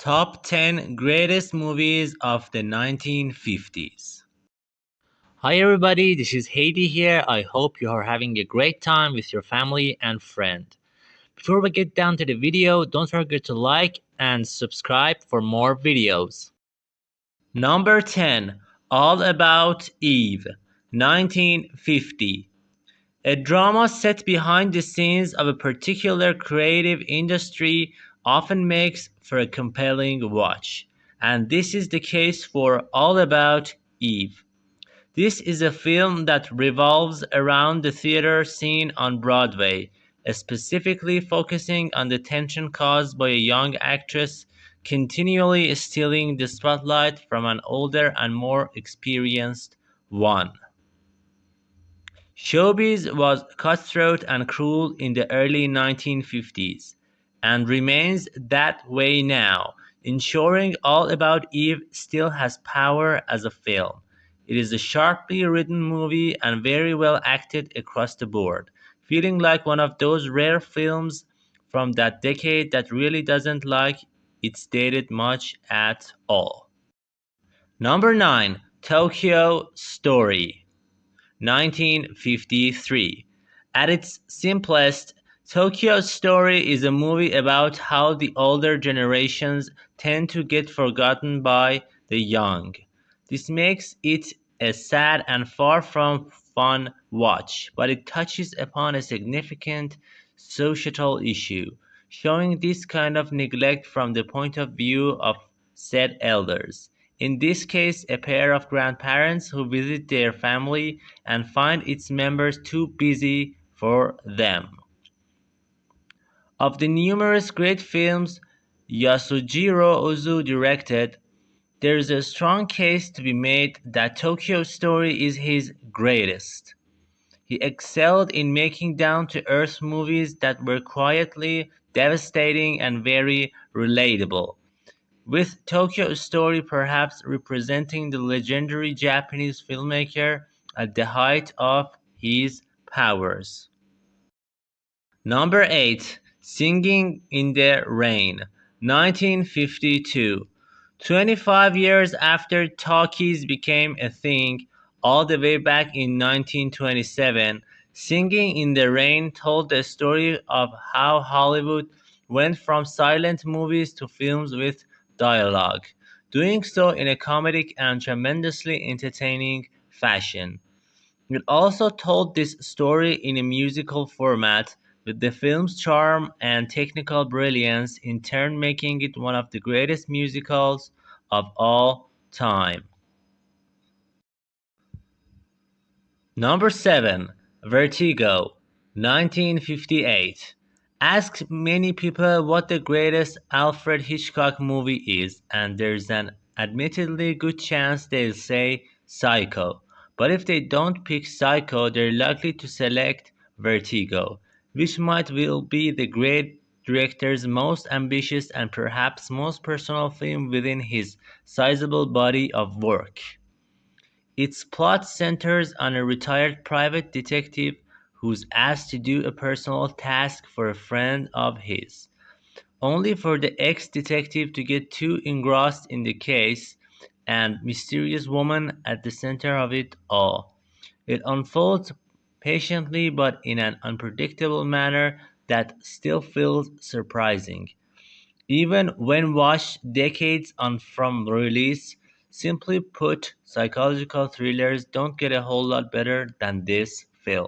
Top 10 Greatest Movies of the 1950s. Hi everybody, this is Heydy here. I hope you are having a great time with your family and friend. Before we get down to the video, don't forget to like and subscribe for more videos. Number 10. All About Eve, 1950. A drama set behind the scenes of a particular creative industry often makes for a compelling watch, and this is the case for All About Eve. This is a film that revolves around the theater scene on Broadway, specifically focusing on the tension caused by a young actress continually stealing the spotlight from an older and more experienced one. Showbiz was cutthroat and cruel in the early 1950s, and remains that way now, ensuring All About Eve still has power as a film. It is a sharply written movie and very well acted across the board, feeling like one of those rare films from that decade that really doesn't like it's dated much at all. Number 9. Tokyo Story, 1953. At its simplest, Tokyo Story is a movie about how the older generations tend to get forgotten by the young. This makes it a sad and far from fun watch, but it touches upon a significant societal issue, showing this kind of neglect from the point of view of said elders. In this case, a pair of grandparents who visit their family and find its members too busy for them. Of the numerous great films Yasujiro Ozu directed, there is a strong case to be made that Tokyo Story is his greatest. He excelled in making down-to-earth movies that were quietly devastating and very relatable, with Tokyo Story perhaps representing the legendary Japanese filmmaker at the height of his powers. Number 8. Singing in the Rain, 1952. 25 years after talkies became a thing, all the way back in 1927, Singing in the Rain told the story of how Hollywood went from silent movies to films with dialogue, doing so in a comedic and tremendously entertaining fashion. It also told this story in a musical format, with the film's charm and technical brilliance in turn making it one of the greatest musicals of all time. Number 7. Vertigo, 1958. Ask many people what the greatest Alfred Hitchcock movie is, and there's an admittedly good chance they'll say Psycho. But if they don't pick Psycho, they're likely to select Vertigo, which might well be the great director's most ambitious and perhaps most personal film within his sizable body of work. Its plot centers on a retired private detective who's asked to do a personal task for a friend of his, only for the ex-detective to get too engrossed in the case and mysterious woman at the center of it all. It unfolds patiently but in an unpredictable manner that still feels surprising. Even when watched decades on from release, simply put, psychological thrillers don't get a whole lot better than this film.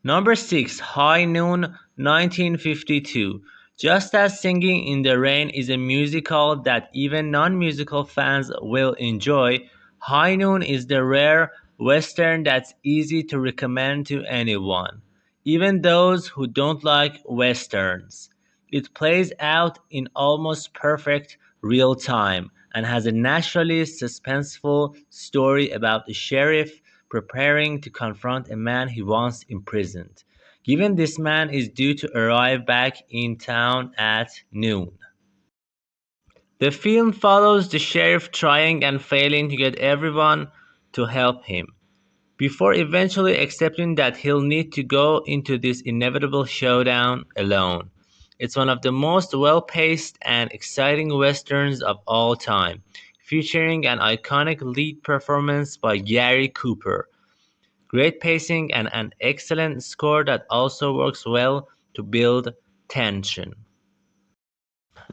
Number 6. High Noon, 1952. Just as Singing in the Rain is a musical that even non-musical fans will enjoy, High Noon is the rare western that's easy to recommend to anyone, even those who don't like westerns. It plays out in almost perfect real time and has a naturally suspenseful story about a sheriff preparing to confront a man he once imprisoned, given this man is due to arrive back in town at noon. The film follows the sheriff trying and failing to get everyone to help him, before eventually accepting that he'll need to go into this inevitable showdown alone. It's one of the most well-paced and exciting westerns of all time, featuring an iconic lead performance by Gary Cooper, great pacing, and an excellent score that also works well to build tension.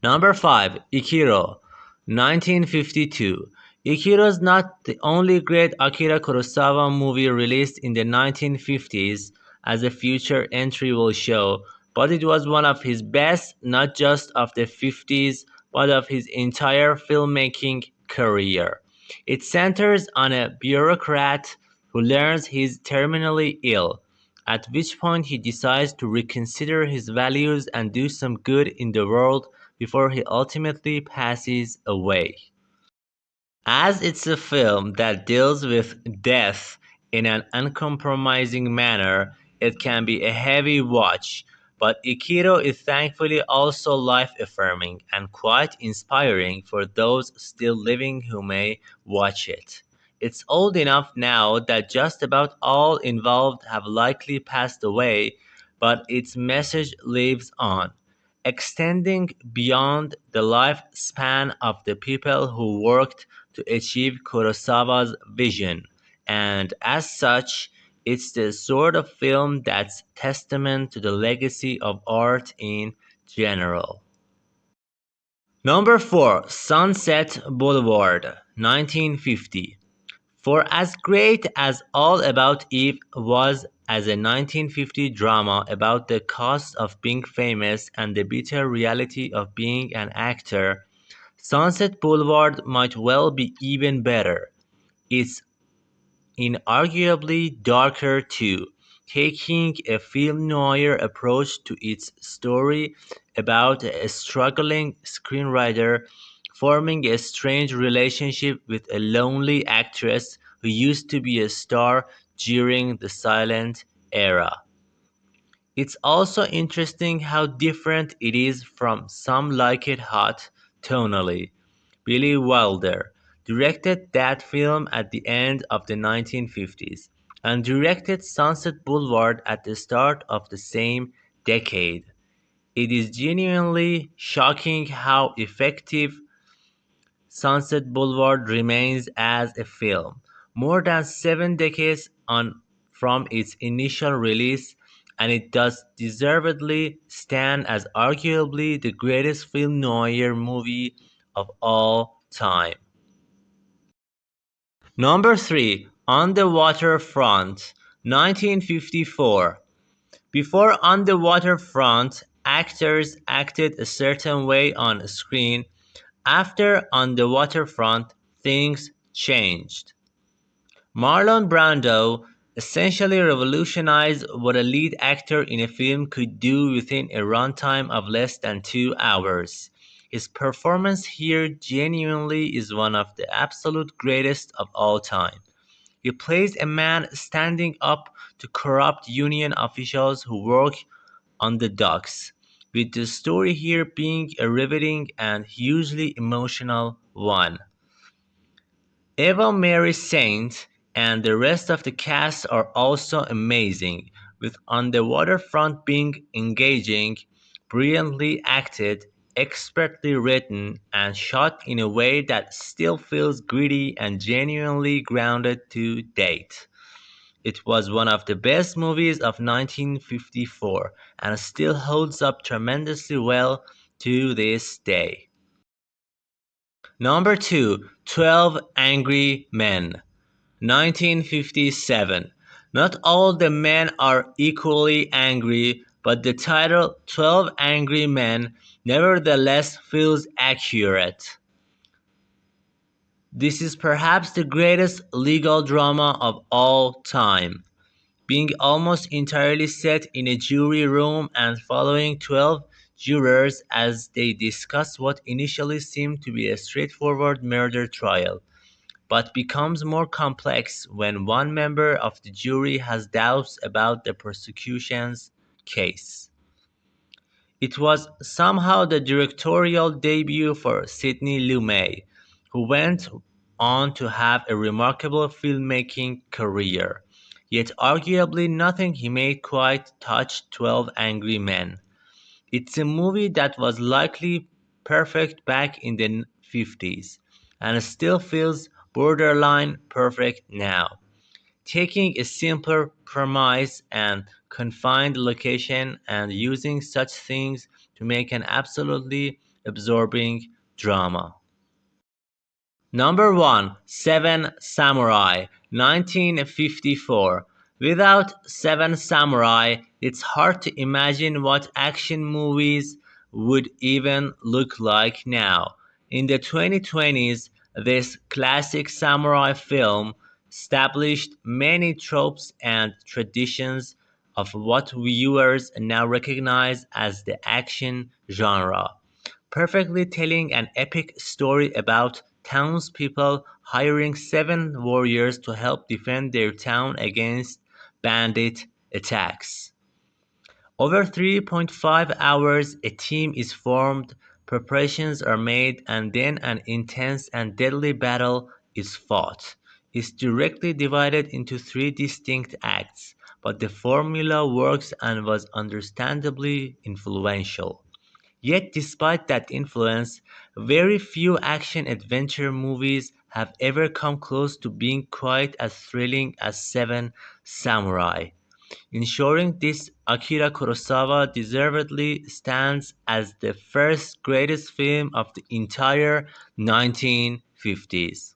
Number 5, Ikiro, 1952. Ikiro is not the only great Akira Kurosawa movie released in the 1950s, as a future entry will show, but it was one of his best, not just of the 50s, but of his entire filmmaking career. It centers on a bureaucrat who learns he's terminally ill, at which point he decides to reconsider his values and do some good in the world before he ultimately passes away. As it's a film that deals with death in an uncompromising manner, it can be a heavy watch, but Ikiro is thankfully also life-affirming and quite inspiring for those still living who may watch it. It's old enough now that just about all involved have likely passed away, but its message lives on, extending beyond the lifespan of the people who worked to achieve Kurosawa's vision, and as such, it's the sort of film that's testament to the legacy of art in general. Number 4, Sunset Boulevard, 1950. For as great as All About Eve was as a 1950 drama about the cost of being famous and the bitter reality of being an actor, Sunset Boulevard might well be even better. It's inarguably darker too, taking a film noir approach to its story about a struggling screenwriter forming a strange relationship with a lonely actress who used to be a star during the silent era. It's also interesting how different it is from Some Like It Hot tonally. Billy Wilder directed that film at the end of the 1950s and directed Sunset Boulevard at the start of the same decade. It is genuinely shocking how effective Sunset Boulevard remains as a film, more than 7 decades on from its initial release, and it does deservedly stand as arguably the greatest film noir movie of all time. Number 3, On the Waterfront, 1954. Before On the Waterfront, actors acted a certain way on screen. After On the Waterfront, things changed. Marlon Brando essentially revolutionized what a lead actor in a film could do within a runtime of less than 2 hours. His performance here genuinely is one of the absolute greatest of all time. He plays a man standing up to corrupt union officials who work on the docks, with the story here being a riveting and hugely emotional one. Eva Marie Saint and the rest of the cast are also amazing, with On the Waterfront being engaging, brilliantly acted, expertly written, and shot in a way that still feels gritty and genuinely grounded to date. It was one of the best movies of 1954 and still holds up tremendously well to this day. Number 2, 12 Angry Men, 1957. Not all the men are equally angry, but the title 12 Angry Men nevertheless feels accurate. This is perhaps the greatest legal drama of all time, being almost entirely set in a jury room and following 12 jurors as they discuss what initially seemed to be a straightforward murder trial, but becomes more complex when one member of the jury has doubts about the prosecution's case. It was somehow the directorial debut for Sidney Lumet, who went on to have a remarkable filmmaking career. Yet arguably nothing he made quite touched 12 Angry Men. It's a movie that was likely perfect back in the 50s and still feels borderline perfect now. Taking a simpler premise and confined location and using such things to make an absolutely absorbing drama. Number 1, Seven Samurai, 1954. Without Seven Samurai, it's hard to imagine what action movies would even look like now. In the 2020s, this classic samurai film established many tropes and traditions of what viewers now recognize as the action genre, perfectly telling an epic story about townspeople hiring seven warriors to help defend their town against bandit attacks. Over 3.5 hours, a team is formed, preparations are made, and then an intense and deadly battle is fought. It's directly divided into three distinct acts, but the formula works and was understandably influential. Yet despite that influence, very few action-adventure movies have ever come close to being quite as thrilling as Seven Samurai. Ensuring this, Akira Kurosawa deservedly stands as the first greatest film of the entire 1950s.